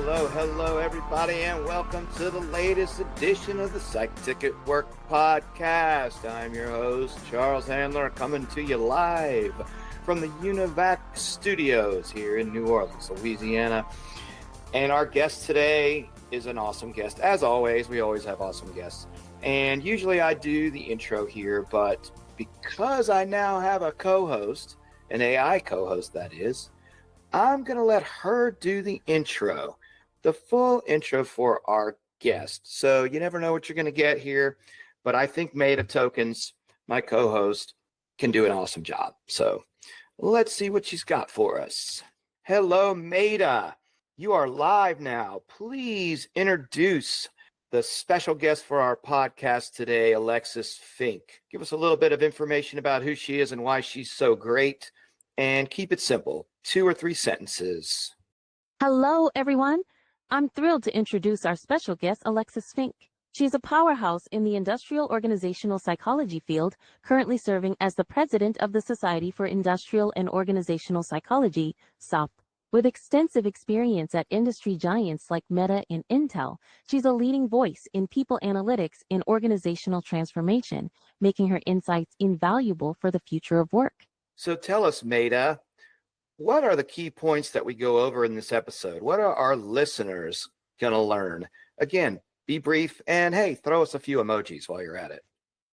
Hello, everybody, and welcome to the latest edition of the Psych Tech Work podcast. I'm your host, Charles Handler, coming to you live from the UNIVAC studios here in New Orleans, Louisiana. And our guest today is an awesome guest. As always, we always have awesome guests. And usually I do the intro here, but because I now have a co-host, an AI co-host that is, I'm going to let her do the intro, the full intro for our guest. So you never know what you're going to get here, but I think Mayda Tokens, my co-host, can do an awesome job. So let's see what she's got for us. Hello, Mayda. You are live now. Please introduce the special guest for our podcast today, Alexis Fink. Give us a little bit of information about who she is and why she's so great, and keep it simple. 2 or 3 sentences. Hello, everyone. I'm thrilled to introduce our special guest, Alexis Fink. She's a powerhouse in the industrial organizational psychology field, currently serving as the president of the Society for Industrial and Organizational Psychology, SIOP. With extensive experience at industry giants like Meta and Intel, she's a leading voice in people analytics and organizational transformation, making her insights invaluable for the future of work. So tell us, Mayda, what are the key points that we go over in this episode? What are our listeners going to learn? Again, be brief, and hey, throw us a few emojis while you're at it.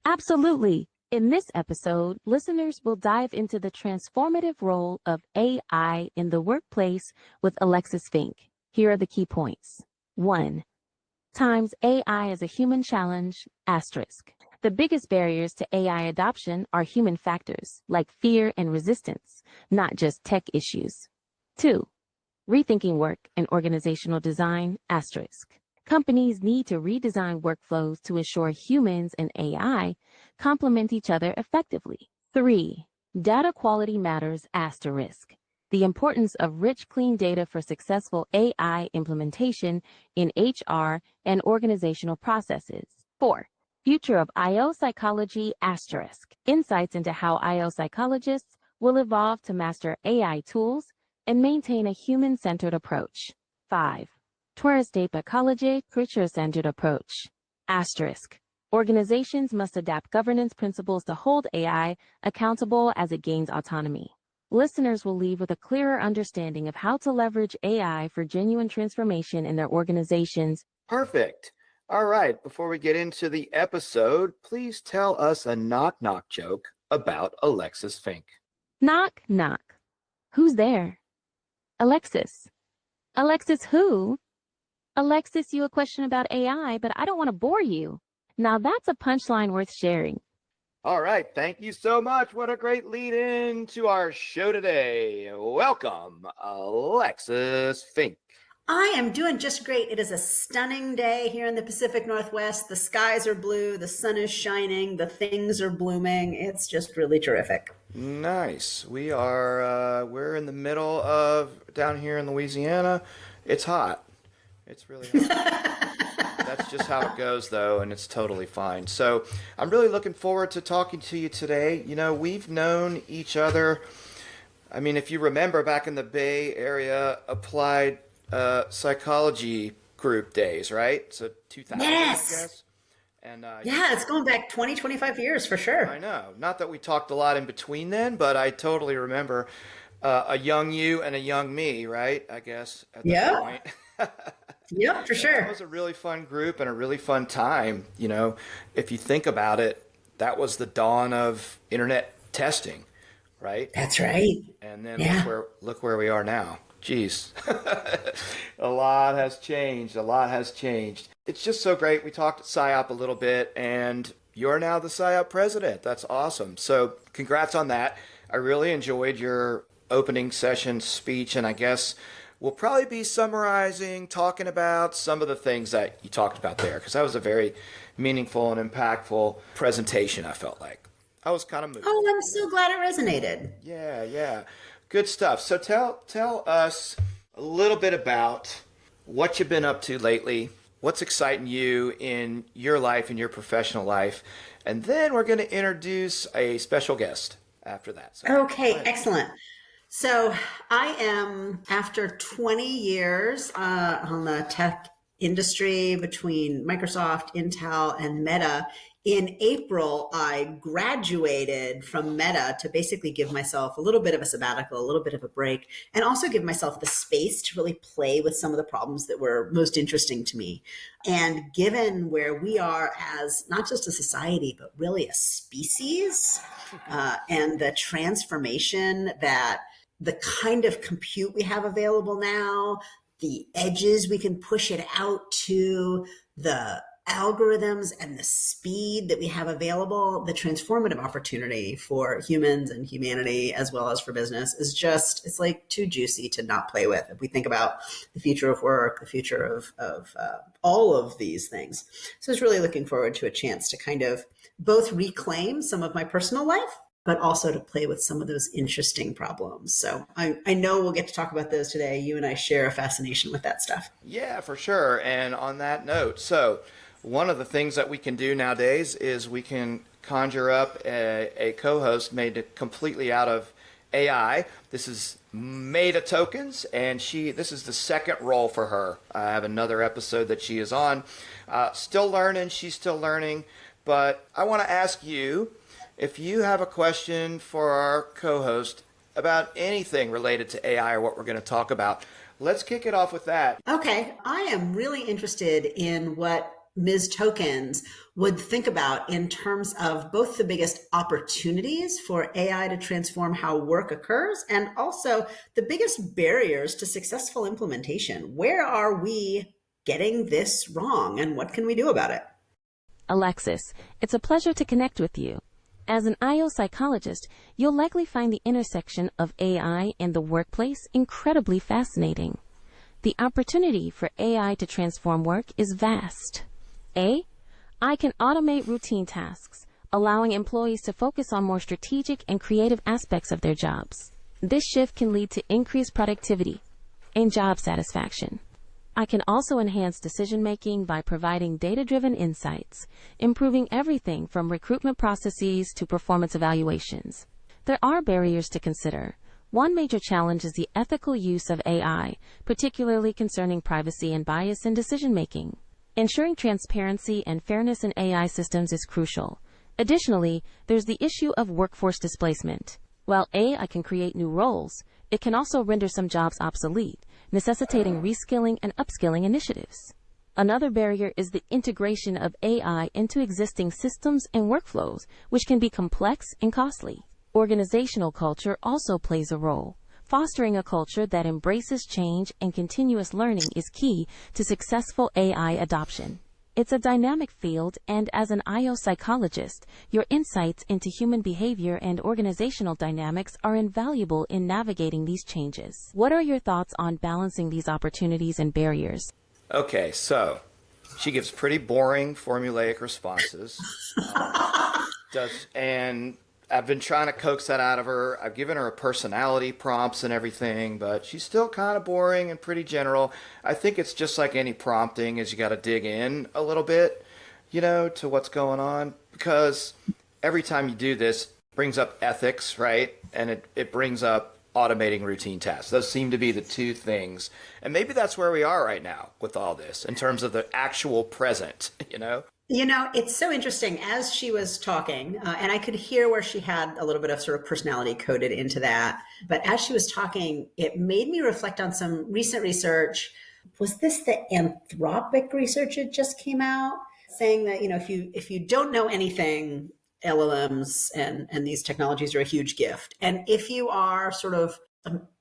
Absolutely. In this episode, listeners will dive into the transformative role of AI in the workplace with Alexis Fink. Here are the key points. 1. Times AI as a human challenge, asterisk. The biggest barriers to AI adoption are human factors, like fear and resistance, not just tech issues. 2. Rethinking work and organizational design, asterisk. Companies need to redesign workflows to ensure humans and AI complement each other effectively. 3. Data quality matters, asterisk. The importance of rich, clean data for successful AI implementation in HR and organizational processes. 4. Future of IO psychology, asterisk. Insights into how IO psychologists will evolve to master AI tools and maintain a human-centered approach. 5. Tourist psychology, creature-centered approach, asterisk. Organizations must adapt governance principles to hold AI accountable as it gains autonomy. Listeners will leave with a clearer understanding of how to leverage AI for genuine transformation in their organizations. Perfect. All right, before we get into the episode, please tell us a knock-knock joke about Alexis Fink. Knock, knock. Who's there? Alexis. Alexis who? Alexis, you a question about AI, but I don't want to bore you. Now that's a punchline worth sharing. All right, thank you so much. What a great lead in to our show today. Welcome, Alexis Fink. I am doing just great. It is a stunning day here in the Pacific Northwest. The skies are blue, the sun is shining, the things are blooming. It's just really terrific. Nice. We're in the middle of, down here in Louisiana, it's hot. It's really hot. That's just how it goes, though, and it's totally fine. So I'm really looking forward to talking to you today. You know, we've known each other. I mean, if you remember back in the Bay Area applied psychology group days, right? So 2000, yes. I guess. And yeah, it's going back 20, 25 years for sure. I know. Not that we talked a lot in between then, but I totally remember a young you and a young me, right? I guess at that point. Yep, for sure. That was a really fun group and a really fun time. You know, if you think about it, that was the dawn of internet testing, right? That's right. And then look where we are now. Jeez, a lot has changed. A lot has changed. It's just so great. We talked SIOP a little bit, and you're now the SIOP president. That's awesome. So congrats on that. I really enjoyed your opening session speech, and I guess we'll probably be summarizing, talking about some of the things that you talked about there, because that was a very meaningful and impactful presentation, I felt like. I was kind of moved. Oh, I'm so glad it resonated. Yeah. Good stuff. So tell us a little bit about what you've been up to lately, what's exciting you in your life, in your professional life, and then we're going to introduce a special guest after that. So, okay, excellent. So I am, after 20 years on the tech industry between Microsoft, Intel, and Meta. In April, I graduated from Meta to basically give myself a little bit of a sabbatical, a little bit of a break, and also give myself the space to really play with some of the problems that were most interesting to me. And given where we are as not just a society, but really a species, and the transformation that the kind of compute we have available now, the edges we can push it out to, the algorithms and the speed that we have available, the transformative opportunity for humans and humanity as well as for business is just, it's like too juicy to not play with. If we think about the future of work, the future of all of these things. So I was really looking forward to a chance to kind of both reclaim some of my personal life, but also to play with some of those interesting problems. So I know we'll get to talk about those today. You and I share a fascination with that stuff. Yeah, for sure. And on that note, so one of the things that we can do nowadays is we can conjure up a co-host made completely out of AI. This is Mayda Tokens, and this is the second role for her. I have another episode that she is on. Still learning, she's still learning, but I want to ask you, if you have a question for our co-host about anything related to AI or what we're going to talk about, let's kick it off with that. Okay. I am really interested in what Ms. Tokens would think about in terms of both the biggest opportunities for AI to transform how work occurs and also the biggest barriers to successful implementation. Where are we getting this wrong and what can we do about it? Alexis, it's a pleasure to connect with you. As an IO psychologist, you'll likely find the intersection of AI and the workplace incredibly fascinating. The opportunity for AI to transform work is vast. I can automate routine tasks, allowing employees to focus on more strategic and creative aspects of their jobs. This shift can lead to increased productivity and job satisfaction. I can also enhance decision-making by providing data-driven insights, improving everything from recruitment processes to performance evaluations. There are barriers to consider. One major challenge is the ethical use of AI, particularly concerning privacy and bias in decision-making. Ensuring transparency and fairness in AI systems is crucial. Additionally, there's the issue of workforce displacement. While AI can create new roles, it can also render some jobs obsolete, necessitating reskilling and upskilling initiatives. Another barrier is the integration of AI into existing systems and workflows, which can be complex and costly. Organizational culture also plays a role. Fostering a culture that embraces change and continuous learning is key to successful AI adoption. It's a dynamic field, and as an IO psychologist, your insights into human behavior and organizational dynamics are invaluable in navigating these changes. What are your thoughts on balancing these opportunities and barriers? Okay, so she gives pretty boring formulaic responses. And I've been trying to coax that out of her. I've given her a personality prompts and everything, but she's still kind of boring and pretty general. I think it's just like any prompting is you got to dig in a little bit, to what's going on, because every time you do this, it brings up ethics, right? And it brings up automating routine tasks. Those seem to be the two things. And maybe that's where we are right now with all this in terms of the actual present, It's so interesting as she was talking, and I could hear where she had a little bit of sort of personality coded into that. But as she was talking, it made me reflect on some recent research. Was this the Anthropic research that just came out saying that, if you don't know anything, LLMs and these technologies are a huge gift. And if you are sort of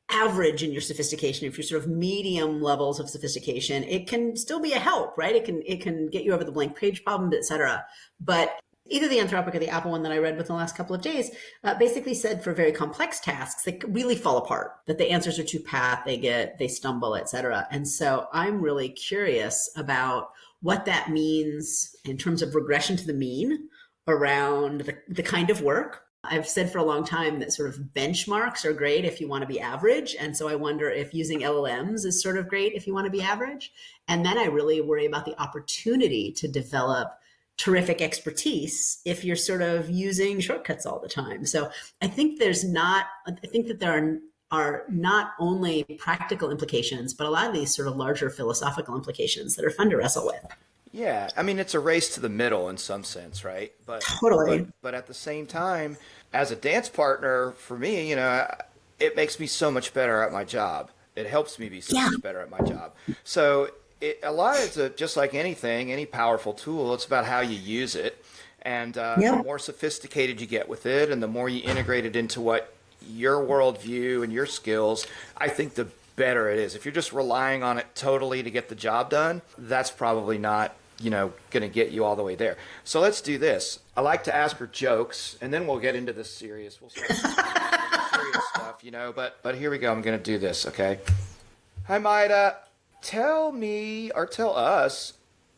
average in your sophistication, if you're sort of medium levels of sophistication, it can still be a help, right? It can get you over the blank page problem, et cetera. But either the Anthropic or the Apple one that I read within the last couple of days basically said for very complex tasks, they really fall apart, that the answers are too pat, they stumble, et cetera. And so I'm really curious about what that means in terms of regression to the mean around the kind of work. I've said for a long time that sort of benchmarks are great if you want to be average. And so I wonder if using LLMs is sort of great if you want to be average. And then I really worry about the opportunity to develop terrific expertise if you're sort of using shortcuts all the time. So I think that there are are not only practical implications, but a lot of these sort of larger philosophical implications that are fun to wrestle with. Yeah, I mean it's a race to the middle in some sense, right? Totally. But at the same time, as a dance partner, for me, it makes me so much better at my job. It helps me be so Yeah. much better at my job. So a lot of it's just like anything, any powerful tool. It's about how you use it, and the Yeah. more sophisticated you get with it, and the more you integrate it into what your worldview and your skills, I think the better it is. If you're just relying on it totally to get the job done, that's probably not, going to get you all the way there. So let's do this. I like to ask her jokes, and then we'll get into this serious. We'll start serious stuff, But here we go. I'm going to do this, okay? Hi, Mayda. Tell me or tell us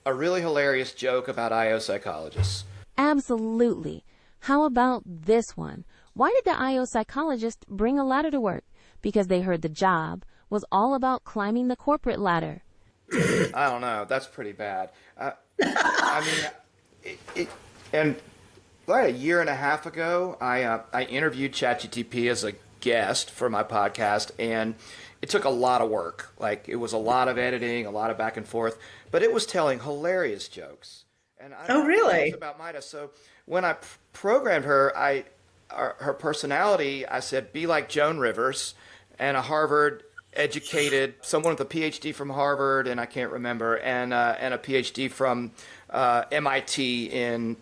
a really hilarious joke about IO psychologists. Absolutely. How about this one? Why did the IO psychologist bring a ladder to work? Because they heard the job was all about climbing the corporate ladder. I don't know. That's pretty bad. I mean, and about a year and a half ago, I interviewed ChatGPT as a guest for my podcast, and it took a lot of work. Like, it was a lot of editing, a lot of back and forth, but it was telling hilarious jokes. And I Oh, really? It was about Mayda. So when I programmed her, her personality, I said, be like Joan Rivers, and a Harvard educated, someone with a PhD from Harvard, and I can't remember, and a PhD from MIT in,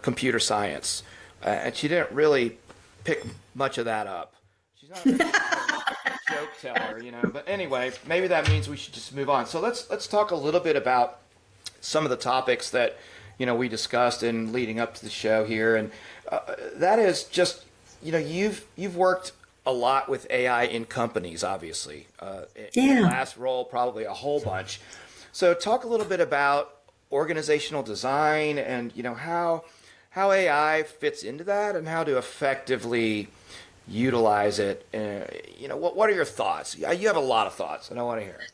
computer science. And she didn't really pick much of that up. She's not a very joke teller, But anyway, maybe that means we should just move on. So let's talk a little bit about some of the topics that, we discussed in leading up to the show here. And that is just, you've worked a lot with AI in companies, obviously. In the last role, probably a whole bunch. So talk a little bit about organizational design and, how AI fits into that and how to effectively utilize it. What are your thoughts? You have a lot of thoughts, and I want to hear it.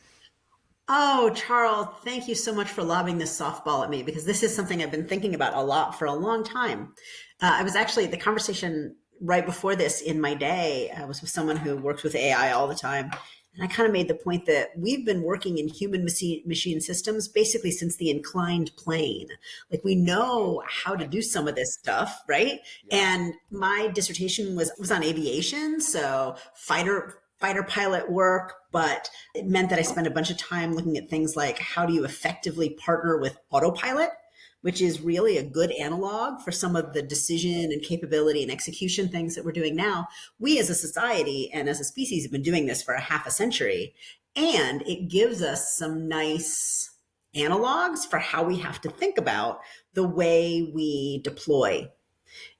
Oh, Charles, thank you so much for lobbing this softball at me, because this is something I've been thinking about a lot for a long time. I was actually, the conversation right before this in my day, I was with someone who works with AI all the time. And I kind of made the point that we've been working in human machine systems basically since the inclined plane. Like, we know how to do some of this stuff, right? Yeah. And my dissertation was on aviation, so fighter pilot work, but it meant that I spent a bunch of time looking at things like, how do you effectively partner with autopilot, which is really a good analog for some of the decision and capability and execution things that we're doing now. We as a society and as a species have been doing this for a half a century, and it gives us some nice analogs for how we have to think about the way we deploy.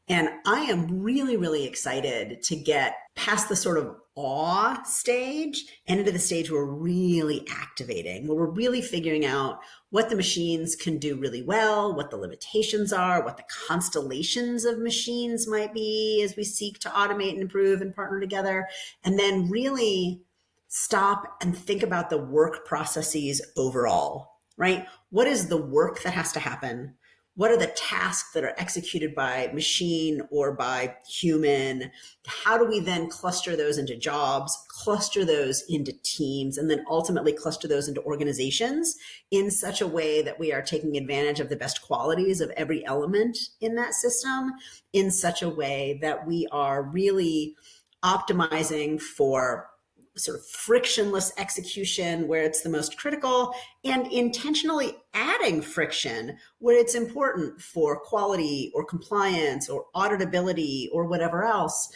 And I am really, really excited to get past the sort of awe stage and into the stage where we're really activating, where we're really figuring out what the machines can do really well, what the limitations are, what the constellations of machines might be as we seek to automate and improve and partner together, and then really stop and think about the work processes overall, right? What is the work that has to happen? What are the tasks that are executed by machine or by human? How do we then cluster those into jobs, cluster those into teams, and then ultimately cluster those into organizations in such a way that we are taking advantage of the best qualities of every element in that system, in such a way that we are really optimizing for sort of frictionless execution where it's the most critical, and intentionally adding friction where it's important for quality or compliance or auditability or whatever else,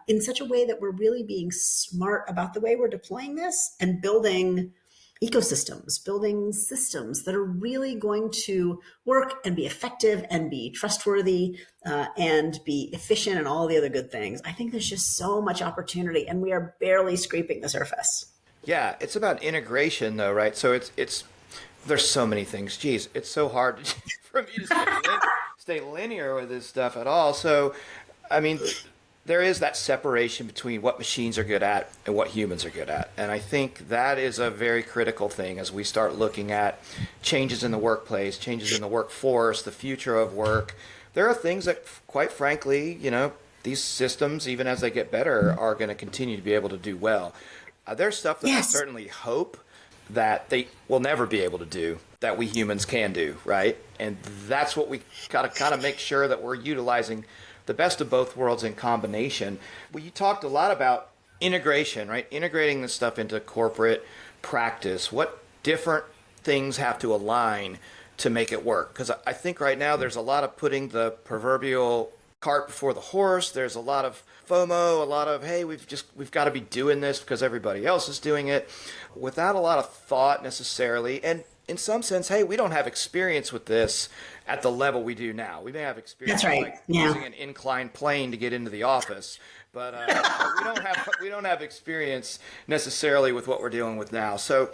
in such a way that we're really being smart about the way we're deploying this and building ecosystems, building systems that are really going to work and be effective and be trustworthy and be efficient and all the other good things. I think there's just so much opportunity, and we are barely scraping the surface. Yeah, it's about integration though, right? So it's there's so many things. Geez, it's so hard for me to stay linear with this stuff at all. So, I mean, there is that separation between what machines are good at and what humans are good at. And I think that is a very critical thing as we start looking at changes in the workplace, changes in the workforce, the future of work. There are things that, quite frankly, these systems, even as they get better, are going to continue to be able to do well. There's stuff that I certainly hope that they will never be able to do that we humans can do, right? And that's what we got to kind of make sure that we're utilizing the best of both worlds in combination. Well, you talked a lot about integration, right? Integrating this stuff into corporate practice. What different things have to align to make it work? Because I think right now there's a lot of putting the proverbial cart before the horse. There's a lot of FOMO, a lot of, hey, we've got to be doing this because everybody else is doing it, without a lot of thought necessarily. And in some sense, hey, we don't have experience with this at the level we do now. We may have experience using an inclined plane to get into the office, but we don't have experience necessarily with what we're dealing with now. So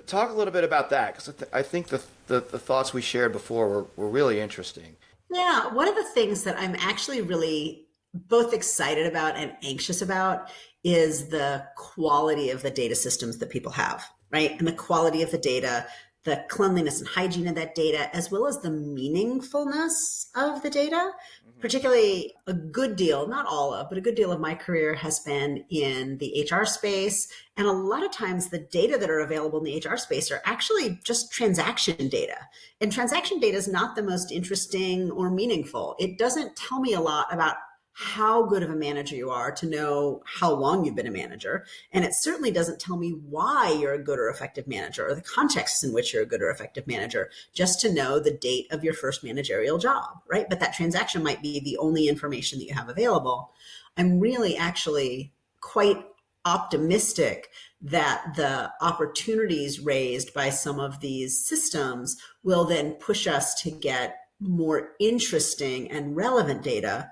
talk a little bit about that, because I think the thoughts we shared before were really interesting. Yeah, one of the things that I'm actually really both excited about and anxious about is the quality of the data systems that people have, right? And the quality of the data, the cleanliness and hygiene of that data, as well as the meaningfulness of the data. Particularly a good deal, not all of, but a good deal of my career has been in the HR space. And a lot of times the data that are available in the HR space are actually just transaction data. And transaction data is not the most interesting or meaningful. It doesn't tell me a lot about how good of a manager you are to know how long you've been a manager. And it certainly doesn't tell me why you're a good or effective manager, or the context in which you're a good or effective manager, just to know the date of your first managerial job, right? But that transaction might be the only information that you have available. I'm really actually quite optimistic that the opportunities raised by some of these systems will then push us to get more interesting and relevant data,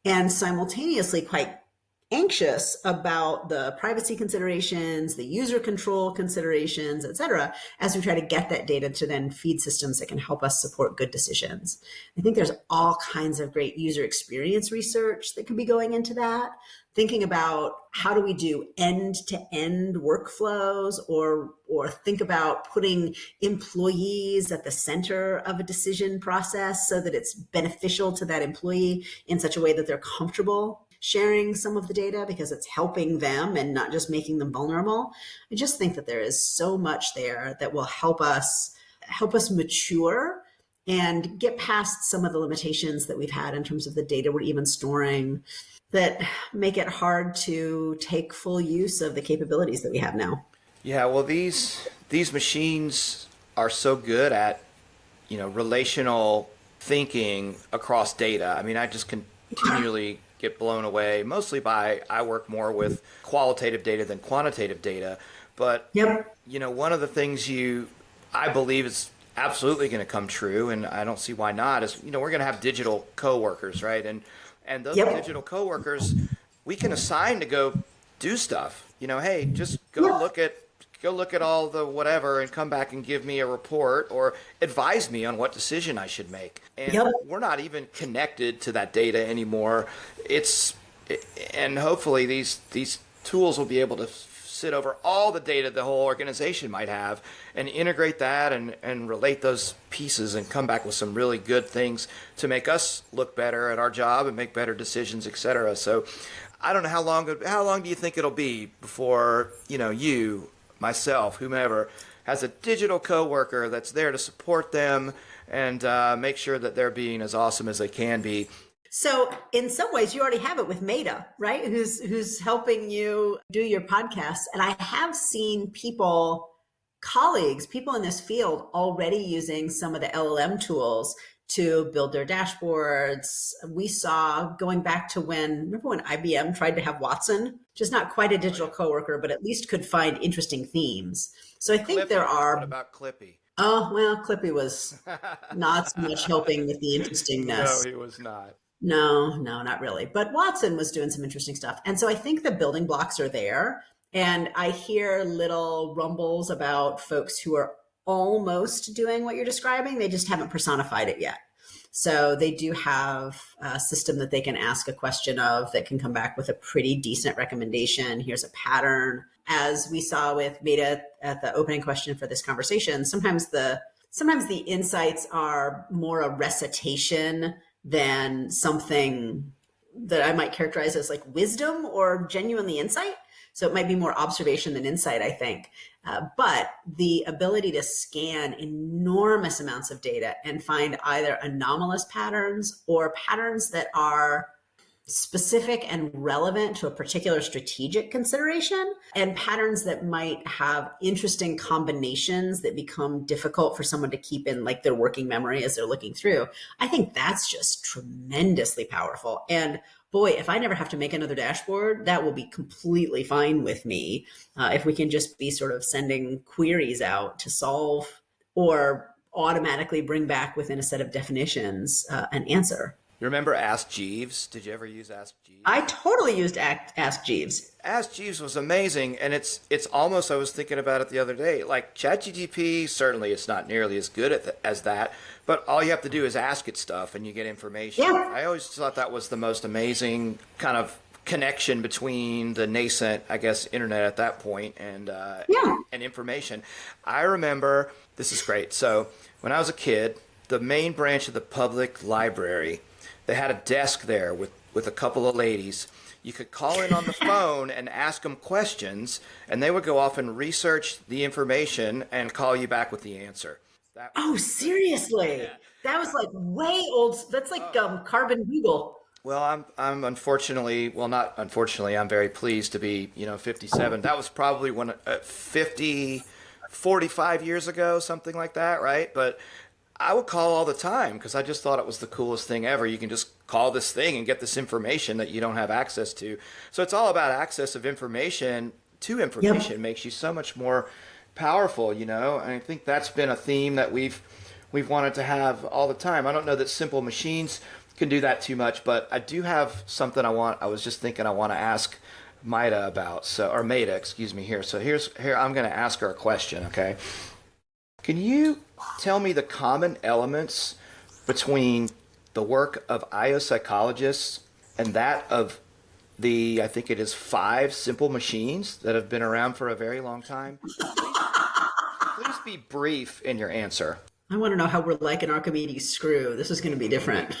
and simultaneously quite anxious about the privacy considerations, the user control considerations, et cetera, as we try to get that data to then feed systems that can help us support good decisions. I think there's all kinds of great user experience research that could be going into that, thinking about how do we do end-to-end workflows, or think about putting employees at the center of a decision process so that it's beneficial to that employee in such a way that they're comfortable sharing some of the data because it's helping them and not just making them vulnerable. I just think that there is so much there that will help us mature and get past some of the limitations that we've had in terms of the data we're even storing, that make it hard to take full use of the capabilities that we have now. Yeah, well, these machines are so good at, relational thinking across data. I mean, I just continually get blown away, mostly by, I work more with qualitative data than quantitative data. But, one of the things I believe is absolutely going to come true, and I don't see why not, is, we're going to have digital coworkers, right? And those digital coworkers, we can assign to go do stuff. Hey, just go look at all the whatever and come back and give me a report or advise me on what decision I should make. And we're not even connected to that data anymore. And hopefully these tools will be able to sit over all the data the whole organization might have and integrate that and relate those pieces and come back with some really good things to make us look better at our job and make better decisions, et cetera. So I don't know how long do you think it'll be before, you, myself, whomever, has a digital coworker that's there to support them and make sure that they're being as awesome as they can be. So in some ways, you already have it with Mayda, right? Who's helping you do your podcast. And I have seen colleagues, people in this field already using some of the LLM tools to build their dashboards. We saw going back to remember when IBM tried to have Watson, just not quite a digital coworker, but at least could find interesting themes. So I think there are. What about Clippy? Oh, well, Clippy was not so much helping with the interestingness. No, he was not. No, not really. But Watson was doing some interesting stuff. And so I think the building blocks are there. And I hear little rumbles about folks who are almost doing what you're describing. They just haven't personified it yet. So they do have a system that they can ask a question of that can come back with a pretty decent recommendation. Here's a pattern. As we saw with Mayda at the opening question for this conversation, sometimes the insights are more a recitation than something that I might characterize as like wisdom or genuinely insight. So it might be more observation than insight, I think. But the ability to scan enormous amounts of data and find either anomalous patterns or patterns that are specific and relevant to a particular strategic consideration, and patterns that might have interesting combinations that become difficult for someone to keep in like their working memory as they're looking through. I think that's just tremendously powerful. And boy, if I never have to make another dashboard, that will be completely fine with me. If we can just be sort of sending queries out to solve or automatically bring back within a set of definitions an answer. You remember Ask Jeeves? Did you ever use Ask Jeeves? I totally used Ask Jeeves. Ask Jeeves was amazing, and it's almost, I was thinking about it the other day, like ChatGPT, certainly it's not nearly as good as that, but all you have to do is ask it stuff and you get information. Yeah. I always thought that was the most amazing kind of connection between the nascent, I guess, internet at that point and information. I remember, this is great, so when I was a kid, the main branch of the public library, they had a desk there with a couple of ladies. You could call in on the phone and ask them questions, and they would go off and research the information and call you back with the answer. Seriously? Yeah. That was like way old. That's like carbon Google. Well, I'm unfortunately, well, not unfortunately, I'm very pleased to be, 57. That was probably 45 years ago, something like that, right? But I would call all the time because I just thought it was the coolest thing ever. You can just call this thing and get this information that you don't have access to. So it's all about access of information to information. Yep. Makes you so much more powerful, And I think that's been a theme that we've wanted to have all the time. I don't know that simple machines can do that too much, but I do have something I want to ask Mayda about. Or Mayda, excuse me, here. So here I'm going to ask her a question, okay? Can you tell me the common elements between the work of IO psychologists and that of I think it is 5 simple machines that have been around for a very long time? Please be brief in your answer. I want to know how we're like an Archimedes screw. This is going to be different.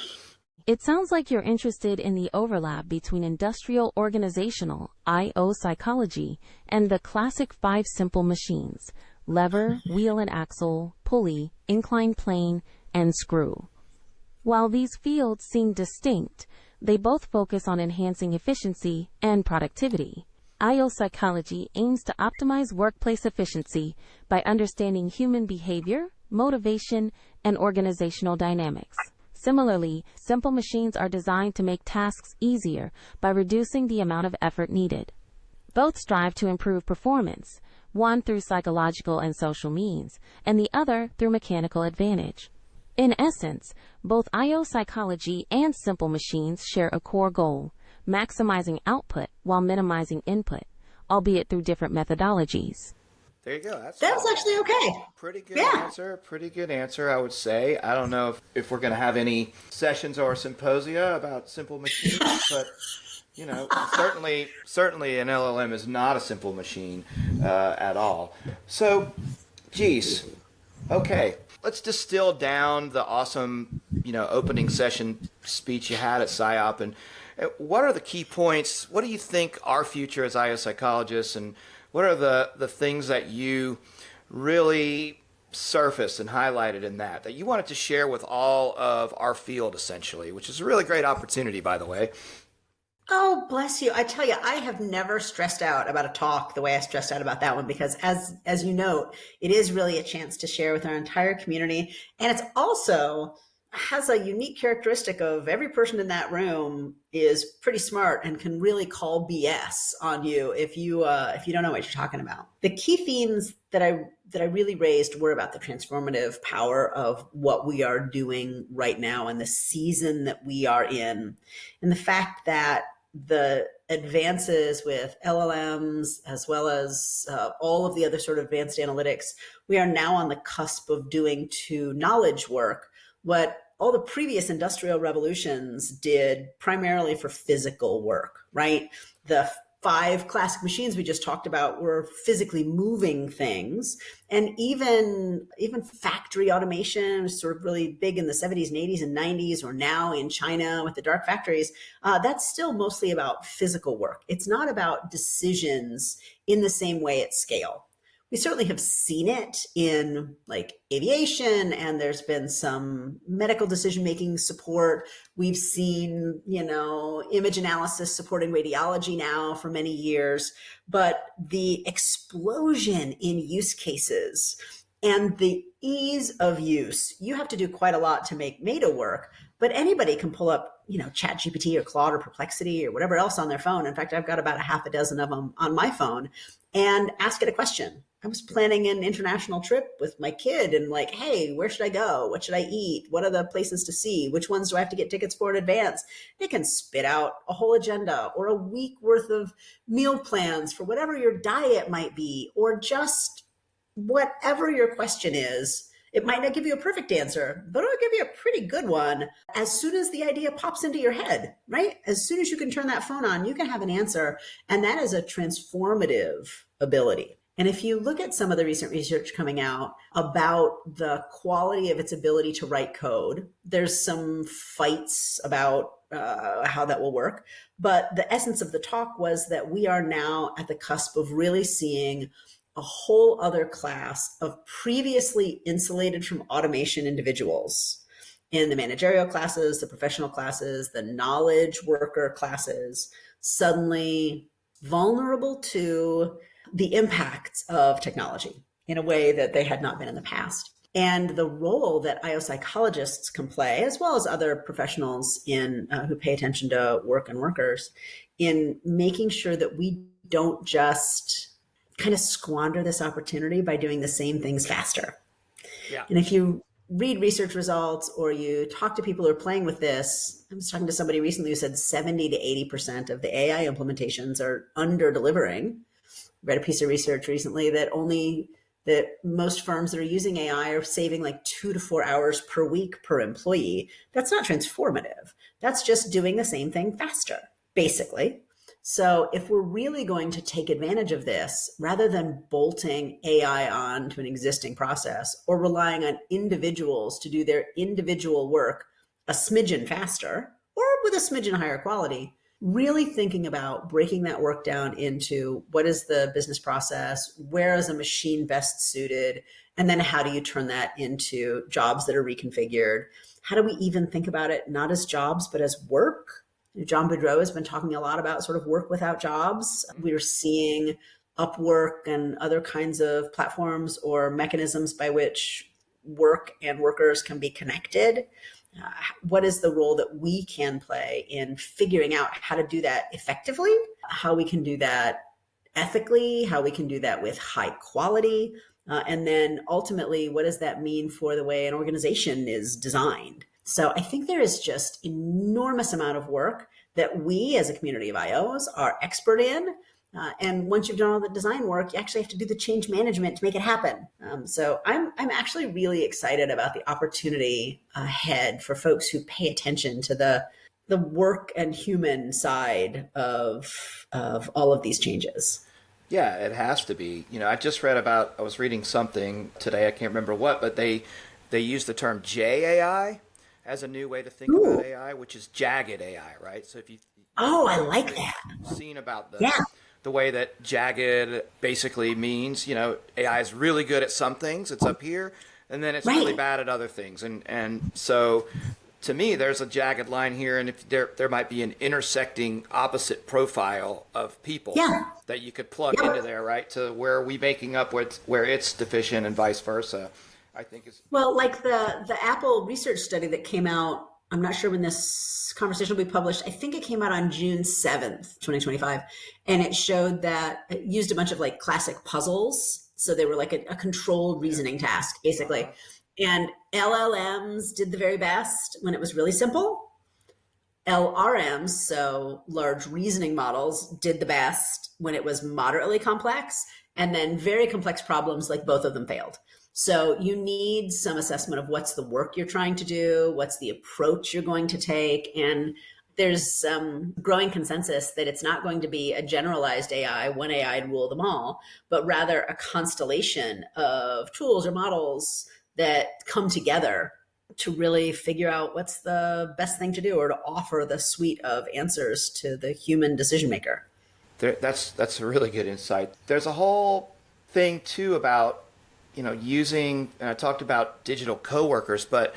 It sounds like you're interested in the overlap between industrial organizational IO psychology and the classic 5 simple machines: lever, wheel and axle, pulley, inclined plane, and screw. While these fields seem distinct, they both focus on enhancing efficiency and productivity. IO psychology aims to optimize workplace efficiency by understanding human behavior, motivation, and organizational dynamics. Similarly, simple machines are designed to make tasks easier by reducing the amount of effort needed. Both strive to improve performance, one through psychological and social means, and the other through mechanical advantage. In essence, both IO psychology and simple machines share a core goal: maximizing output while minimizing input, albeit through different methodologies. There you go. That's actually okay. Pretty good answer, I would say. I don't know if we're going to have any sessions or symposia about simple machines, but certainly an LLM is not a simple machine at all. So, geez, okay. Let's distill down the awesome, opening session speech you had at SIOP, and what are the key points? What do you think our future as IO psychologists, and what are the things that you really surfaced and highlighted in that you wanted to share with all of our field, essentially, which is a really great opportunity, by the way? Oh, bless you. I tell you, I have never stressed out about a talk the way I stressed out about that one, because as you note, it is really a chance to share with our entire community. And it's also has a unique characteristic of every person in that room is pretty smart and can really call BS on you if you don't know what you're talking about. The key themes that I really raised were about the transformative power of what we are doing right now and the season that we are in, and the fact that the advances with LLMs, as well as all of the other sort of advanced analytics, we are now on the cusp of doing to knowledge work what all the previous industrial revolutions did primarily for physical work, right? The 5 classic machines we just talked about were physically moving things. And even factory automation was sort of really big in the 70s and 80s and 90s, or now in China with the dark factories. That's still mostly about physical work. It's not about decisions in the same way at scale. We certainly have seen it in like aviation, and there's been some medical decision-making support. We've seen, image analysis supporting radiology now for many years, but the explosion in use cases and the ease of use, you have to do quite a lot to make Mayda work, but anybody can pull up, ChatGPT or Claude or Perplexity or whatever else on their phone. In fact, I've got about a half a dozen of them on my phone, and ask it a question. I was planning an international trip with my kid and like, hey, where should I go? What should I eat? What are the places to see? Which ones do I have to get tickets for in advance? They can spit out a whole agenda or a week worth of meal plans for whatever your diet might be, or just whatever your question is. It might not give you a perfect answer, but it'll give you a pretty good one as soon as the idea pops into your head, right? As soon as you can turn that phone on, you can have an answer. And that is a transformative ability. And if you look at some of the recent research coming out about the quality of its ability to write code, there's some fights about how that will work. But the essence of the talk was that we are now at the cusp of really seeing a whole other class of previously insulated from automation individuals in the managerial classes, the professional classes, the knowledge worker classes, suddenly vulnerable to the impacts of technology in a way that they had not been in the past. And the role that IO psychologists can play, as well as other professionals who pay attention to work and workers, in making sure that we don't just kind of squander this opportunity by doing the same things faster. Yeah. And if you read research results or you talk to people who are playing with this, I was talking to somebody recently who said 70 to 80% of the AI implementations are under delivering. Read a piece of research recently that most firms that are using AI are saving like 2 to 4 hours per week per employee. That's not transformative. That's just doing the same thing faster, basically. So if we're really going to take advantage of this, rather than bolting AI on to an existing process or relying on individuals to do their individual work a smidgen faster or with a smidgen higher quality, really thinking about breaking that work down into what is the business process, where is a machine best suited, and then how do you turn that into jobs that are reconfigured? How do we even think about it not as jobs, but as work? John Boudreau has been talking a lot about sort of work without jobs. We're seeing Upwork and other kinds of platforms or mechanisms by which work and workers can be connected. What is the role that we can play in figuring out how to do that effectively, how we can do that ethically, how we can do that with high quality, and then ultimately, what does that mean for the way an organization is designed? So I think there is just enormous amount of work that we as a community of IOs are expert in. And once you've done all the design work, you actually have to do the change management to make it happen. So I'm actually really excited about the opportunity ahead for folks who pay attention to the work and human side of all of these changes. Yeah, it has to be. I was reading something today, I can't remember what, but they use the term JAI as a new way to think about AI, which is jagged AI, right? So if you I like that. Seen about the way that jagged basically means, AI is really good at some things, it's up here, and then it's really bad at other things. And so to me, there's a jagged line here, and if there might be an intersecting opposite profile of people that you could plug into there, right? To where are we making up where it's deficient and vice versa. I think is like the Apple research study that came out. I'm not sure when this conversation will be published. I think it came out on June 7th, 2025. And it showed that it used a bunch of like classic puzzles. So they were like a controlled reasoning task, basically. And LLMs did the very best when it was really simple. LRMs, so large reasoning models, did the best when it was moderately complex. And then very complex problems, like both of them failed. So you need some assessment of what's the work you're trying to do, what's the approach you're going to take. And there's growing consensus that it's not going to be a generalized AI, one AI to rule them all, but rather a constellation of tools or models that come together to really figure out what's the best thing to do or to offer the suite of answers to the human decision maker. That's a really good insight. There's a whole thing too about, using, and I talked about digital coworkers, but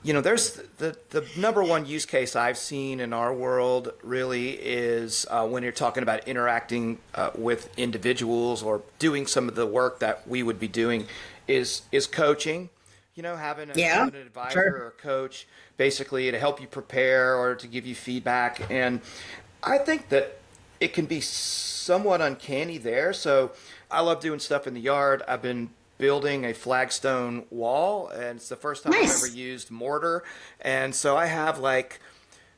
there's the number one use case I've seen in our world really is when you're talking about interacting with individuals or doing some of the work that we would be doing is coaching. Having an advisor or a coach basically to help you prepare or to give you feedback. And I think that it can be somewhat uncanny there. So I love doing stuff in the yard. I've been building a flagstone wall, and it's the first time I've ever used mortar. And so I have like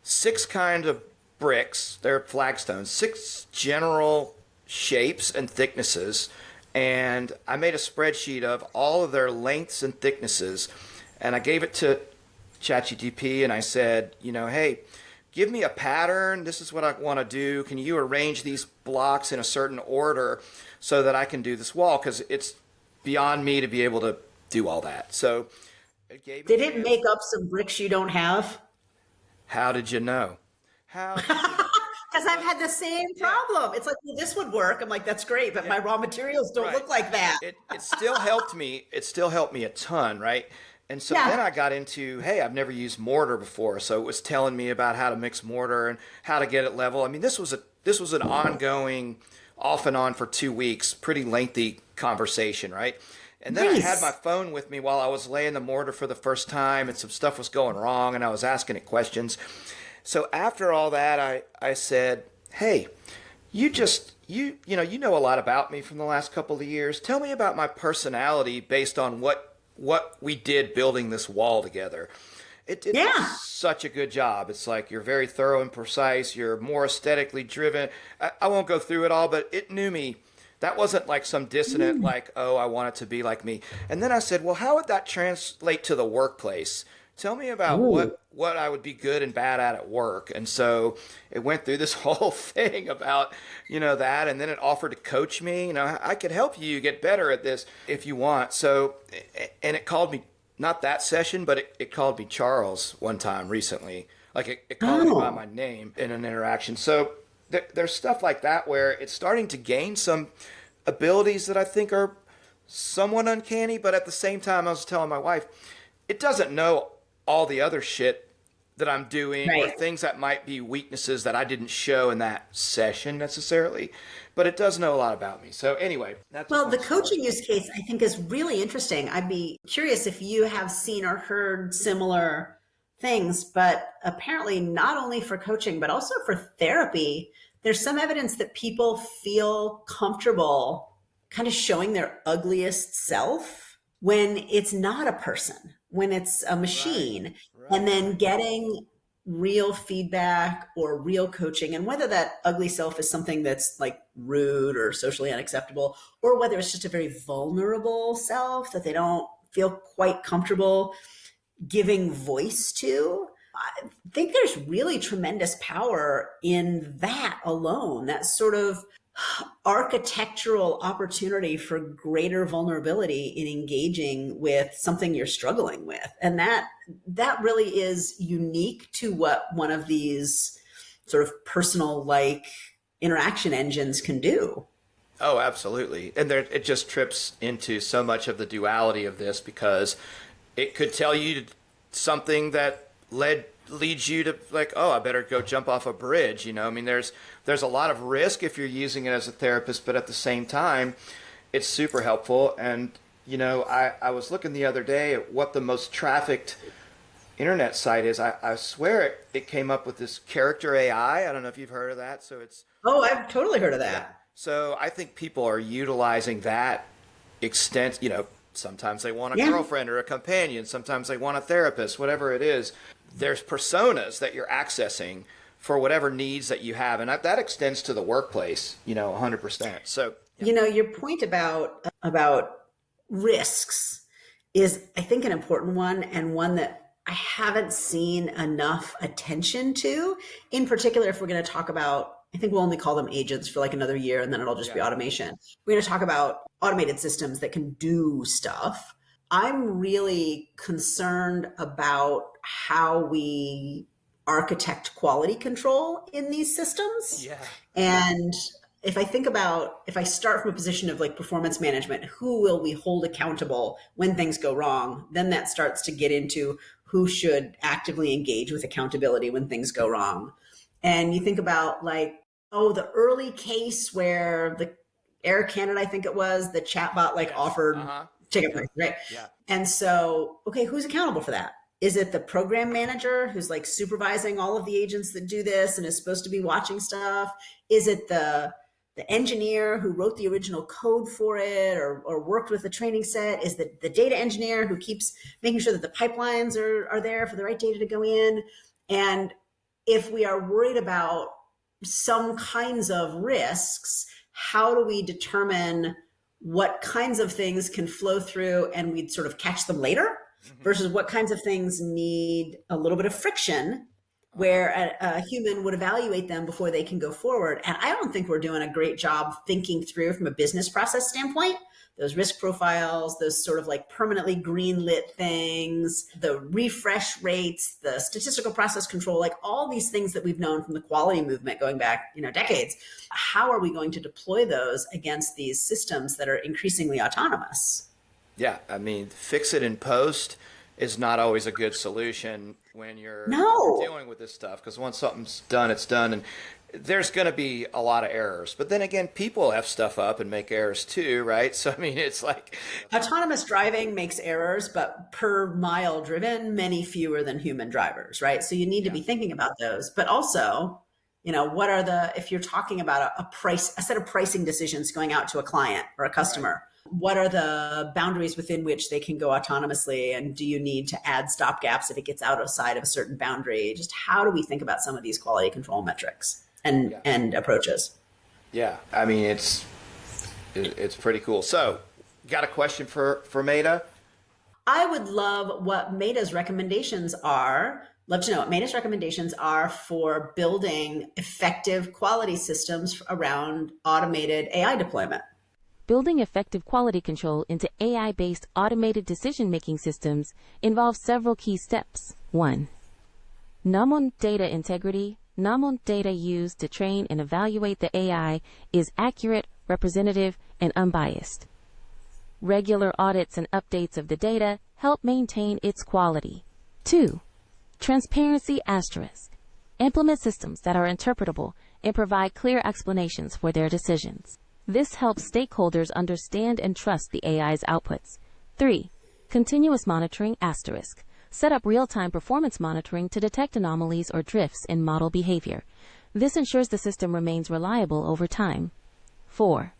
6 kinds of bricks. They're flagstones, 6 general shapes and thicknesses. And I made a spreadsheet of all of their lengths and thicknesses. And I gave it to ChatGPT and I said, hey, give me a pattern. This is what I want to do. Can you arrange these blocks in a certain order so that I can do this wall? Because it's beyond me to be able to do all that. So it gave Did it make up some bricks you don't have? How did you know? Because I've had the same problem. It's like, well, this would work. I'm like, that's great, but my raw materials don't look like that. It still helped me. It still helped me a ton, right? And so then I got into, hey, I've never used mortar before. So it was telling me about how to mix mortar and how to get it level. I mean, this was an ongoing, off and on for 2 weeks, pretty lengthy conversation, right? And then I had my phone with me while I was laying the mortar for the first time, and some stuff was going wrong, and I was asking it questions. So after all that, I said, hey, you know a lot about me from the last couple of years. Tell me about my personality based on what we did building this wall together. It did such a good job. It's like you're very thorough and precise. You're more aesthetically driven. I won't go through it all, but it knew me. That wasn't like some dissonant, like, oh, I want it to be like me. And then I said, well, how would that translate to the workplace? Tell me about what I would be good and bad at work. And so it went through this whole thing about, that. And then it offered to coach me. I could help you get better at this if you want. So, and it called me, not that session, but it called me Charles one time recently. Like it called me by my name in an interaction. So there's stuff like that where it's starting to gain some abilities that I think are somewhat uncanny. But at the same time, I was telling my wife, it doesn't know all the other shit that I'm doing or things that might be weaknesses that I didn't show in that session necessarily, but it does know a lot about me. So anyway, that's the coaching use case I think is really interesting. I'd be curious if you have seen or heard similar things, but apparently not only for coaching, but also for therapy, there's some evidence that people feel comfortable kind of showing their ugliest self when it's not a person, when it's a machine, and then getting real feedback or real coaching. And whether that ugly self is something that's like rude or socially unacceptable, or whether it's just a very vulnerable self that they don't feel quite comfortable giving voice to, I think there's really tremendous power in that alone, that sort of architectural opportunity for greater vulnerability in engaging with something you're struggling with. And that really is unique to what one of these sort of personal like interaction engines can do. Oh, absolutely. And it just trips into so much of the duality of this, because it could tell you something that leads you to like, oh, I better go jump off a bridge. I mean, there's a lot of risk if you're using it as a therapist, but at the same time, it's super helpful. And, I was looking the other day at what the most trafficked internet site is. I swear it came up with this character AI. I don't know if you've heard of that. So it's... Oh, I've totally heard of that. Yeah. So I think people are utilizing that extent, sometimes they want a girlfriend or a companion. Sometimes they want a therapist, whatever it is. There's personas that you're accessing for whatever needs that you have. And that extends to the workplace, 100%. So, your point about risks is, I think, an important one, and one that I haven't seen enough attention to. In particular, if we're going to talk about, I think we'll only call them agents for like another year and then it'll just be automation. We're going to talk about automated systems that can do stuff. I'm really concerned about how we architect quality control in these systems. Yeah. And if I start from a position of like performance management, who will we hold accountable when things go wrong? Then that starts to get into who should actively engage with accountability when things go wrong. And you think about like, the early case where the Air Canada, I think it was, the chatbot offered ticket price, right? Yeah. And so, okay, who's accountable for that? Is it the program manager who's like supervising all of the agents that do this and is supposed to be watching stuff? Is it the engineer who wrote the original code for it or worked with the training set? Is the data engineer who keeps making sure that the pipelines are there for the right data to go in? And if we are worried about some kinds of risks, how do we determine what kinds of things can flow through and we'd sort of catch them later versus what kinds of things need a little bit of friction where a human would evaluate them before they can go forward. And I don't think we're doing a great job thinking through from a business process standpoint, those risk profiles, those sort of like permanently greenlit things, the refresh rates, the statistical process control, like all these things that we've known from the quality movement going back, decades. How are we going to deploy those against these systems that are increasingly autonomous? Yeah. I mean, fix it in post is not always a good solution when you're dealing with this stuff, because once something's done, it's done, and there's going to be a lot of errors. But then again, people have stuff up and make errors too, right? So I mean, it's like autonomous driving makes errors, but per mile driven, many fewer than human drivers, right? So you need to be thinking about those, but also, what are if you're talking about a set of pricing decisions going out to a client or a customer, right. What are the boundaries within which they can go autonomously? And do you need to add stopgaps if it gets outside of a certain boundary? Just how do we think about some of these quality control metrics and approaches? Yeah, I mean, it's pretty cool. So, got a question for Mayda? I would love what Mayda's recommendations are. Love to know what Mayda's recommendations are for building effective quality systems around automated AI deployment. Building effective quality control into AI-based automated decision-making systems involves several key steps. 1. NumOn data integrity. NumOn data used to train and evaluate the AI is accurate, representative, and unbiased. Regular audits and updates of the data help maintain its quality. 2. Transparency asterisk. Implement systems that are interpretable and provide clear explanations for their decisions. This helps stakeholders understand and trust the AI's outputs. 3. Continuous monitoring asterisk. Set up real-time performance monitoring to detect anomalies or drifts in model behavior. This ensures the system remains reliable over time. 4.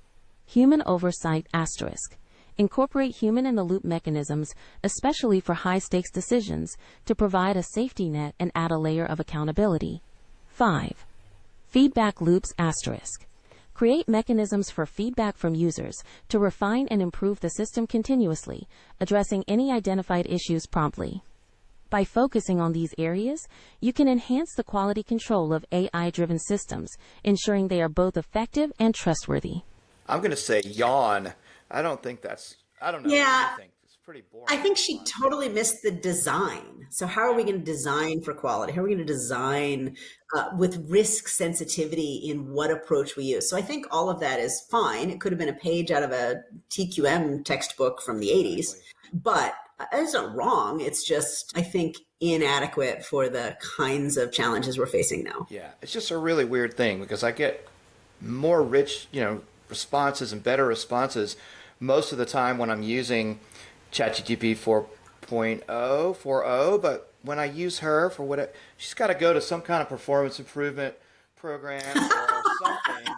Human oversight asterisk. Incorporate human-in-the-loop mechanisms, especially for high-stakes decisions, to provide a safety net and add a layer of accountability. 5. Feedback loops asterisk. Create mechanisms for feedback from users to refine and improve the system continuously, addressing any identified issues promptly. By focusing on these areas, you can enhance the quality control of AI-driven systems, ensuring they are both effective and trustworthy. I'm going to say yawn. I don't know. Yeah. Anything. It's pretty boring. I think she totally missed the design. So how are we going to design for quality? How are we going to design with risk sensitivity in what approach we use? So I think all of that is fine. It could have been a page out of a TQM textbook from the 80s, but it's not wrong. It's just, I think, inadequate for the kinds of challenges we're facing now. Yeah, it's just a really weird thing because I get more rich, responses and better responses most of the time when I'm using ChatGPT 4.0, but when I use her for whatever, she's got to go to some kind of performance improvement program or something.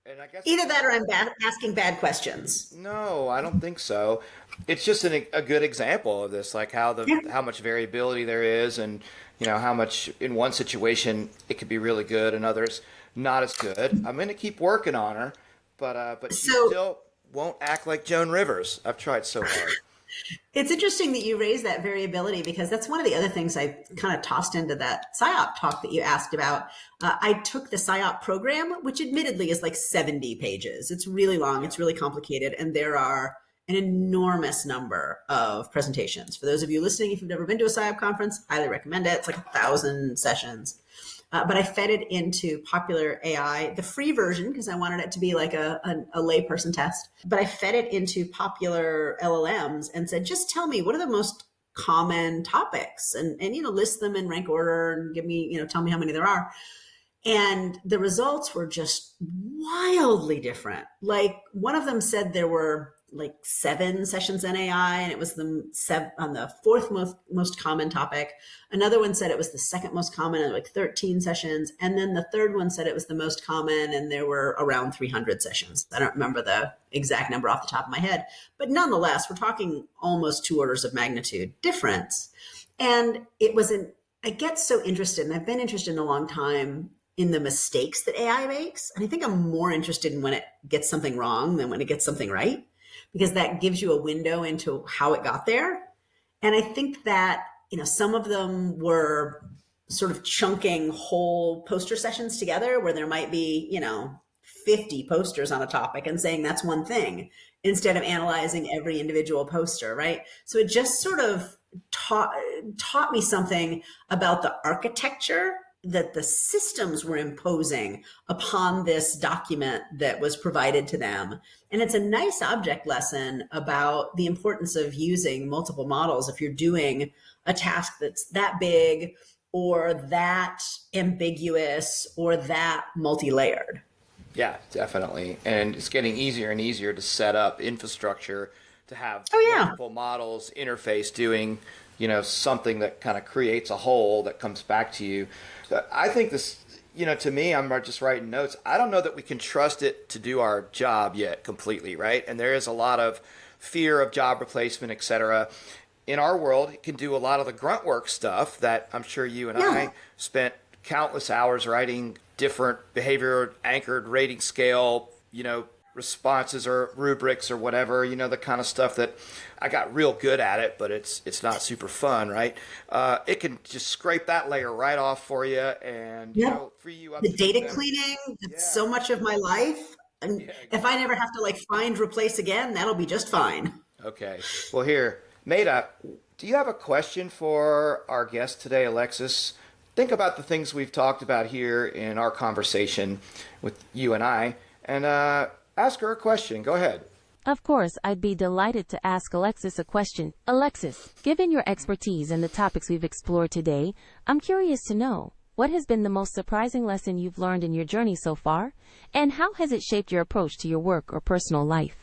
And I guess either that or I'm asking bad questions. No, I don't think so. It's just a good example of this, like how much variability there is, and how much in one situation it could be really good and others not as good. I'm going to keep working on her, but she still won't act like Joan Rivers. I've tried so hard. It's interesting that you raise that variability because that's one of the other things I kind of tossed into that SIOP talk that you asked about. I took the SIOP program, which admittedly is like 70 pages. It's really long. It's really complicated. And there are an enormous number of presentations. For those of you listening, if you've never been to a SIOP conference, highly recommend it. It's like 1,000 sessions. But I fed it into Popular AI, the free version, because I wanted it to be like a layperson test. But I fed it into Popular LLMs and said, just tell me, what are the most common topics? And list them in rank order and give me, tell me how many there are. And the results were just wildly different. Like one of them said there were like 7 sessions in AI, and it was on the fourth most common topic. Another one said it was the second most common, and like 13 sessions. And then the third one said it was the most common, and there were around 300 sessions. I don't remember the exact number off the top of my head, but nonetheless, we're talking almost 2 orders of magnitude difference. And I get so interested, and I've been interested in a long time in the mistakes that AI makes. And I think I'm more interested in when it gets something wrong than when it gets something right, because that gives you a window into how it got there. And I think that, some of them were sort of chunking whole poster sessions together where there might be, 50 posters on a topic and saying that's one thing instead of analyzing every individual poster, right? So it just sort of taught me something about the architecture that the systems were imposing upon this document that was provided to them. And it's a nice object lesson about the importance of using multiple models if you're doing a task that's that big or that ambiguous or that multi-layered. Yeah, definitely. And it's getting easier and easier to set up infrastructure to have multiple models interface doing, something that kind of creates a whole that comes back to you. I think this, to me, I'm just writing notes. I don't know that we can trust it to do our job yet completely, right? And there is a lot of fear of job replacement, et cetera. In our world, it can do a lot of the grunt work stuff that I'm sure you and I spent countless hours writing different behavior anchored rating scale, responses or rubrics or whatever, the kind of stuff that I got real good at it, but it's not super fun, right? It can just scrape that layer right off for you and free you up. The data cleaning, that's so much of my life. And if I never have to find, replace again, that'll be just fine. Okay. Well, here, Mayda, do you have a question for our guest today, Alexis? Think about the things we've talked about here in our conversation with you and I, and ask her a question. Go ahead. Of course, I'd be delighted to ask Alexis a question. Alexis, given your expertise in the topics we've explored today, I'm curious to know, what has been the most surprising lesson you've learned in your journey so far? And how has it shaped your approach to your work or personal life?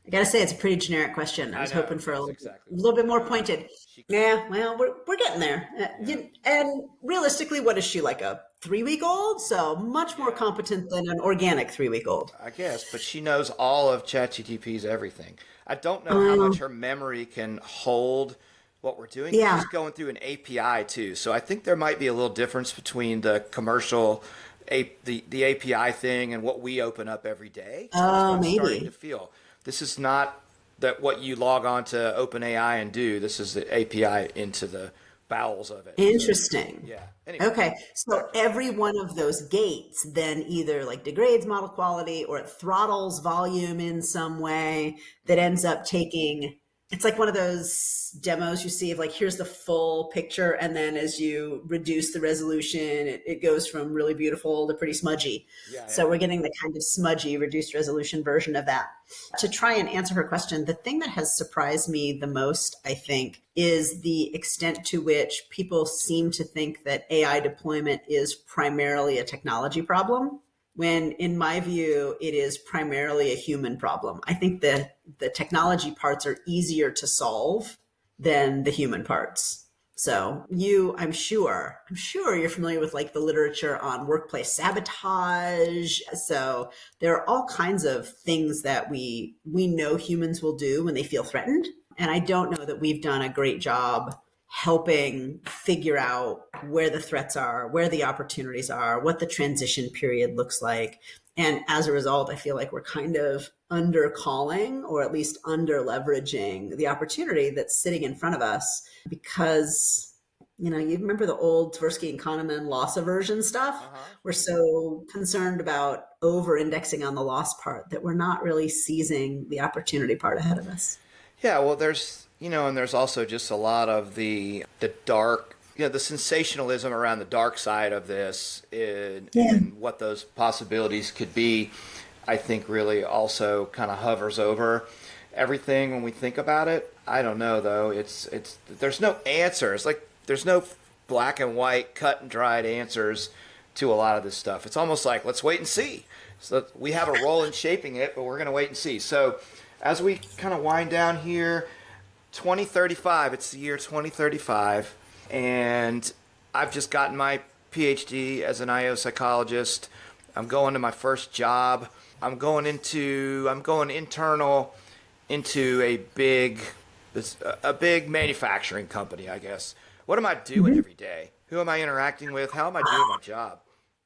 I gotta say, it's a pretty generic question. I was hoping for a little bit more pointed. Yeah, well, we're getting there. And realistically, what is she, like a 3-week-old? So much more competent than an organic 3-week-old. I guess, but she knows all of ChatGPT's everything. I don't know how much her memory can hold what we're doing. Yeah. She's going through an API too. So I think there might be a little difference between the commercial, the API thing and what we open up every day. Oh, maybe. Starting to feel. This is not that what you log on to OpenAI and do. This is the API into the bowels of it. Interesting. So, yeah. Anyway. Okay. So every one of those gates then either degrades model quality or it throttles volume in some way that ends up taking, it's like one of those demos you see of here's the full picture. And then as you reduce the resolution, it goes from really beautiful to pretty smudgy. So we're getting the kind of smudgy reduced resolution version of that. To try and answer her question, the thing that has surprised me the most, I think, is the extent to which people seem to think that AI deployment is primarily a technology problem, when in my view, it is primarily a human problem. I think that the technology parts are easier to solve than the human parts. So I'm sure you're familiar with the literature on workplace sabotage. So there are all kinds of things that we know humans will do when they feel threatened. And I don't know that we've done a great job helping figure out where the threats are, where the opportunities are, what the transition period looks like. And as a result, I feel like we're kind of under calling, or at least under leveraging the opportunity that's sitting in front of us, because, you remember the old Tversky and Kahneman loss aversion stuff? We're so concerned about over indexing on the loss part that we're not really seizing the opportunity part ahead of us. Yeah, well, there's, and there's also just a lot of the dark, the sensationalism around the dark side of this and what those possibilities could be, I think really also kind of hovers over everything when we think about it. I don't know, though. There's no answers. Like, there's no black and white, cut and dried answers to a lot of this stuff. It's almost like, let's wait and see. So we have a role in shaping it, but we're going to wait and see. So as we kind of wind down here, 2035, it's the year 2035, and I've just gotten my PhD as an IO psychologist. I'm going to my first job. I'm going internal into a big manufacturing company, I guess. What am I doing every day? Who am I interacting with? How am I doing my job?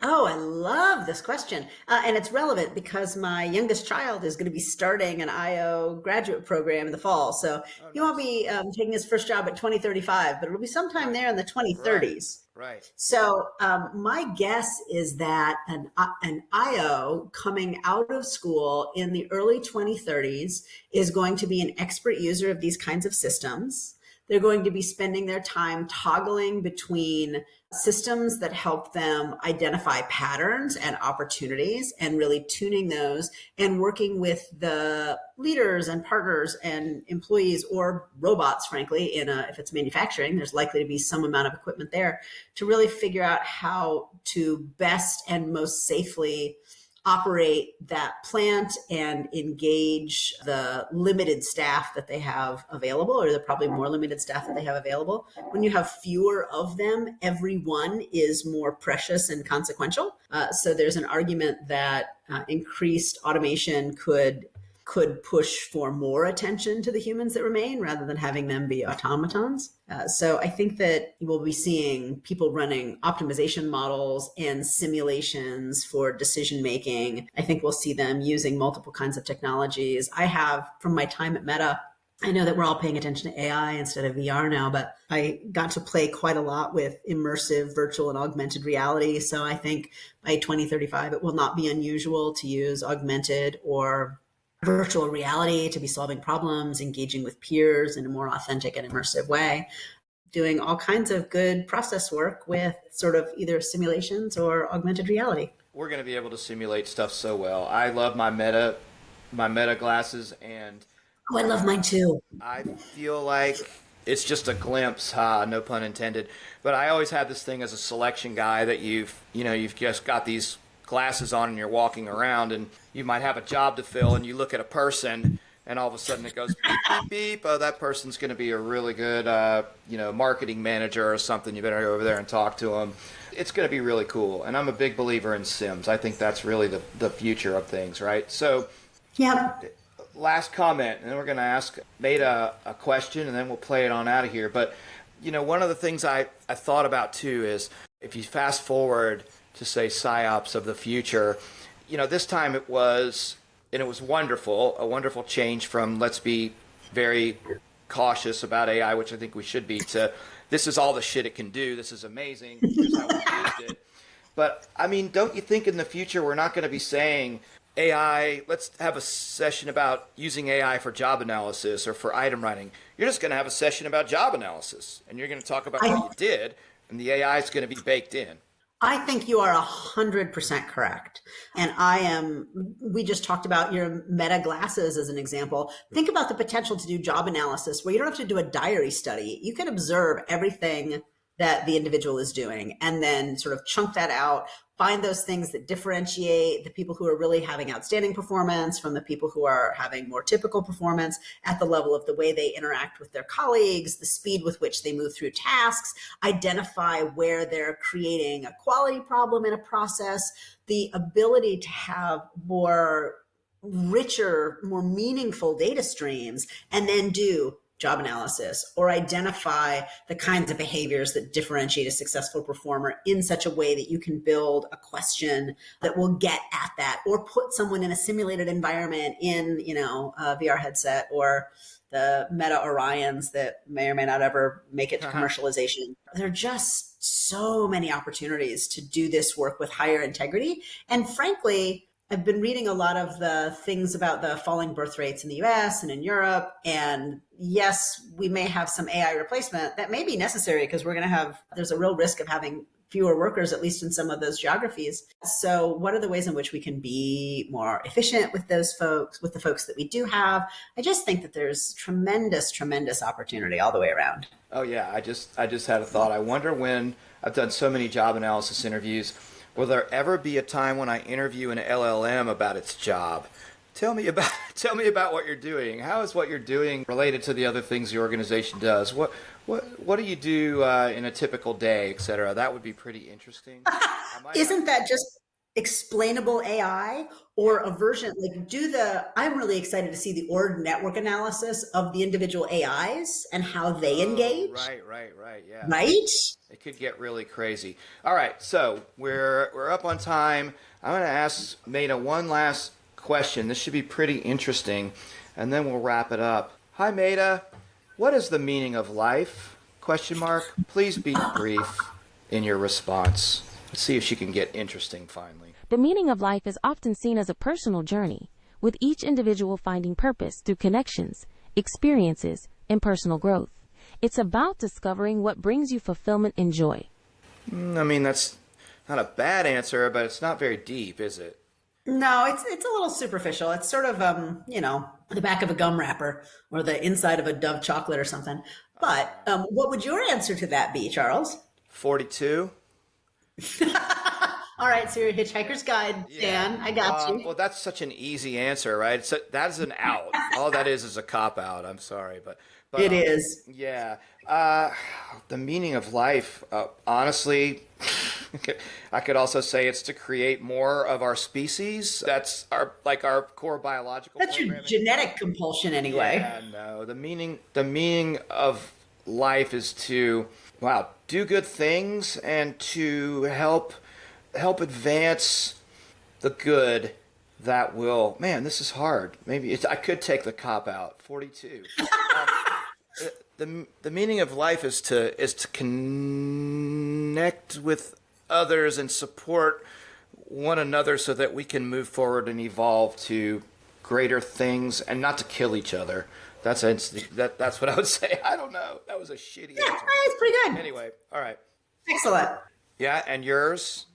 Oh, I love this question. And it's relevant because my youngest child is going to be starting an IO graduate program in the fall. So he won't be taking his first job at 2035, but it'll be sometime there in the 2030s. Right. So my guess is that an IO coming out of school in the early 2030s is going to be an expert user of these kinds of systems. They're going to be spending their time toggling between systems that help them identify patterns and opportunities and really tuning those, and working with the leaders and partners and employees or robots, frankly, if it's manufacturing, there's likely to be some amount of equipment there to really figure out how to best and most safely operate that plant and engage the limited staff that they have available, or the probably more limited staff that they have available. When you have fewer of them, every one is more precious and consequential. So there's an argument that increased automation could push for more attention to the humans that remain rather than having them be automatons. So I think that we'll be seeing people running optimization models and simulations for decision making. I think we'll see them using multiple kinds of technologies. I have, from my time at Meta, I know that we're all paying attention to AI instead of VR now, but I got to play quite a lot with immersive virtual and augmented reality. So I think by 2035, it will not be unusual to use augmented or virtual reality to be solving problems, engaging with peers in a more authentic and immersive way, doing all kinds of good process work with sort of either simulations or augmented reality. We're going to be able to simulate stuff so well. I love my Meta glasses, and I love mine too. I feel like it's just a glimpse, no pun intended. But I always had this thing as a selection guy that you've just got these glasses on and you're walking around and you might have a job to fill and you look at a person and all of a sudden it goes beep, beep, beep. Oh, that person's going to be a really good, marketing manager or something. You better go over there and talk to them. It's going to be really cool. And I'm a big believer in Sims. I think that's really the future of things, right? So, yeah. Last comment, and then we're going to ask Mayda a question and then we'll play it on out of here. But, one of the things I thought about too is if you fast forward to say PSYOPs of the future, this time it was wonderful, a wonderful change from let's be very cautious about AI, which I think we should be, to this is all the shit it can do, this is amazing, here's how we used it. But I mean, don't you think in the future we're not going to be saying AI, let's have a session about using AI for job analysis or for item writing. You're just going to have a session about job analysis and you're going to talk about what you did and the AI is going to be baked in. I think you are 100% correct. And we just talked about your Meta glasses as an example. Think about the potential to do job analysis where you don't have to do a diary study. You can observe everything that the individual is doing and then sort of chunk that out, find those things that differentiate the people who are really having outstanding performance from the people who are having more typical performance at the level of the way they interact with their colleagues, the speed with which they move through tasks, identify where they're creating a quality problem in a process, the ability to have more richer, more meaningful data streams, and then do job analysis, or identify the kinds of behaviors that differentiate a successful performer in such a way that you can build a question that will get at that, or put someone in a simulated environment in, a VR headset, or the Meta Orions that may or may not ever make it to commercialization. There are just so many opportunities to do this work with higher integrity. And frankly, I've been reading a lot of the things about the falling birth rates in the US and in Europe. And yes, we may have some AI replacement that may be necessary because there's a real risk of having fewer workers, at least in some of those geographies. So what are the ways in which we can be more efficient with those folks, with the folks that we do have? I just think that there's tremendous, tremendous opportunity all the way around. Oh yeah, I just had a thought. I wonder when I've done so many job analysis interviews, will there ever be a time when I interview an LLM about its job? Tell me about what you're doing. How is what you're doing related to the other things the organization does? What do you do in a typical day, et cetera? That would be pretty interesting. Isn't that just explainable AI, or a version I'm really excited to see the org network analysis of the individual AIs and how they engage. Right. Yeah. Right? It could get really crazy. All right. So we're up on time. I'm going to ask Mayda one last question. This should be pretty interesting, and then we'll wrap it up. Hi, Mayda. What is the meaning of life? ? Please be brief in your response. Let's see if she can get interesting finally. The meaning of life is often seen as a personal journey, with each individual finding purpose through connections, experiences, and personal growth. It's about discovering what brings you fulfillment and joy. I mean, that's not a bad answer, but it's not very deep, is it? No, it's a little superficial. It's sort of, the back of a gum wrapper or the inside of a Dove chocolate or something. But what would your answer to that be, Charles? 42. All right, so you're a Hitchhiker's Guide, Dan. I got you. Well, that's such an easy answer, right? So that's an out. All that is a cop-out. I'm sorry, but it is. Yeah. The meaning of life, honestly, I could also say it's to create more of our species. That's our core biological. That's your genetic compulsion, anyway. Yeah, no. The meaning of life is to do good things and to help advance the good that will. Man, this is hard. Maybe I could take the cop out. 42. The meaning of life is to connect with others and support one another so that we can move forward and evolve to greater things, and not to kill each other. That's what I would say. I don't know. That was a shitty answer. It's pretty good. Anyway, all right. Excellent. Yeah, and yours?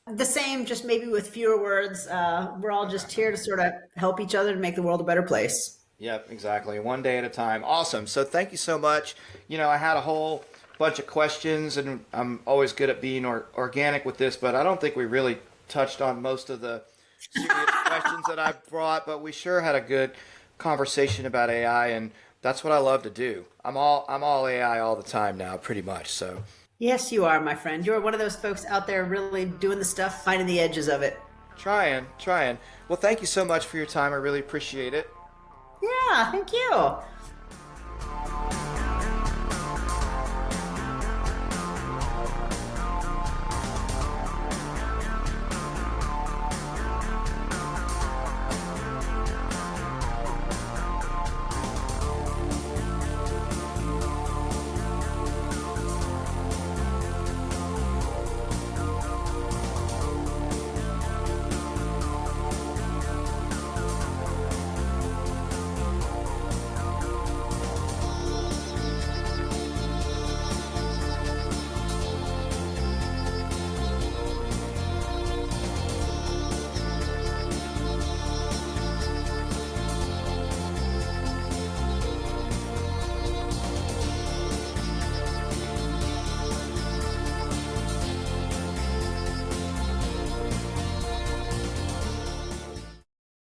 The same, just maybe with fewer words. We're all just here to sort of help each other to make the world a better place. Yep, exactly. One day at a time. Awesome. So thank you so much. I had a whole bunch of questions, and I'm always good at being organic with this, but I don't think we really touched on most of the serious questions that I brought, but we sure had a good conversation about AI, and that's what I love to do. I'm all AI all the time now, pretty much. So yes, you are, my friend. You're one of those folks out there really doing the stuff, finding the edges of it. Trying. Well, thank you so much for your time. I really appreciate it. Yeah, thank you.